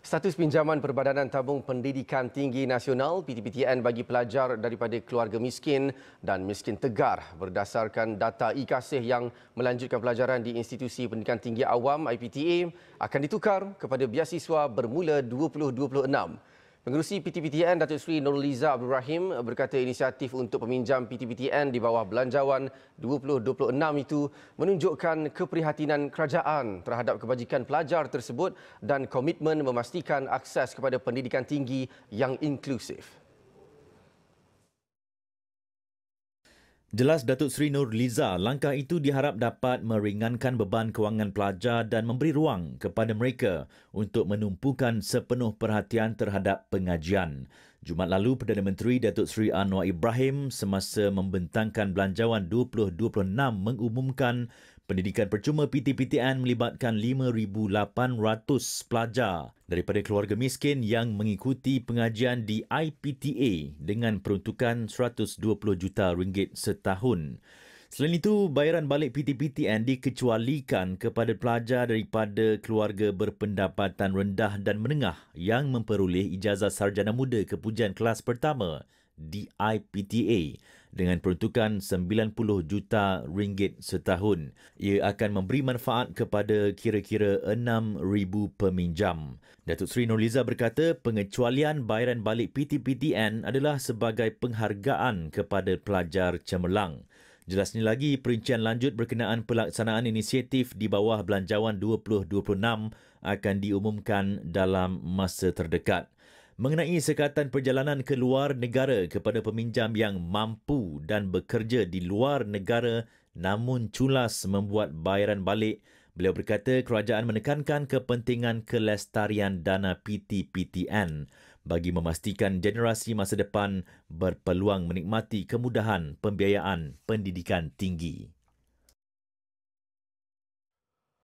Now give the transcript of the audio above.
Status pinjaman Perbadanan Tabung Pendidikan Tinggi Nasional (PTPTN) bagi pelajar daripada keluarga miskin dan miskin tegar berdasarkan data e-Kasih yang melanjutkan pelajaran di Institusi Pendidikan Tinggi Awam (IPTA) akan ditukar kepada biasiswa bermula 2026. Pengerusi PTPTN Datuk Seri Nurliza Abdul Rahim berkata inisiatif untuk peminjam PTPTN di bawah Belanjawan 2026 itu menunjukkan keprihatinan kerajaan terhadap kebajikan pelajar tersebut dan komitmen memastikan akses kepada pendidikan tinggi yang inklusif. Jelas Datuk Seri Nurliza, langkah itu diharap dapat meringankan beban kewangan pelajar dan memberi ruang kepada mereka untuk menumpukan sepenuh perhatian terhadap pengajian. Jumaat lalu, Perdana Menteri Datuk Seri Anwar Ibrahim semasa membentangkan Belanjawan 2026 mengumumkan pendidikan percuma PTPTN melibatkan 5,800 pelajar daripada keluarga miskin yang mengikuti pengajian di IPTA dengan peruntukan RM120 juta setahun. Selain itu, bayaran balik PTPTN dikecualikan kepada pelajar daripada keluarga berpendapatan rendah dan menengah yang memperoleh ijazah sarjana muda kepujian kelas pertama di IPTA dengan peruntukan RM90 juta setahun. Ia akan memberi manfaat kepada kira-kira 6,000 peminjam. Datuk Seri Nurliza berkata pengecualian bayaran balik PTPTN adalah sebagai penghargaan kepada pelajar cemerlang. Jelasnya lagi, perincian lanjut berkenaan pelaksanaan inisiatif di bawah Belanjawan 2026 akan diumumkan dalam masa terdekat. Mengenai sekatan perjalanan ke luar negara kepada peminjam yang mampu dan bekerja di luar negara namun culas membuat bayaran balik, beliau berkata kerajaan menekankan kepentingan kelestarian dana PTPTN bagi memastikan generasi masa depan berpeluang menikmati kemudahan pembiayaan pendidikan tinggi.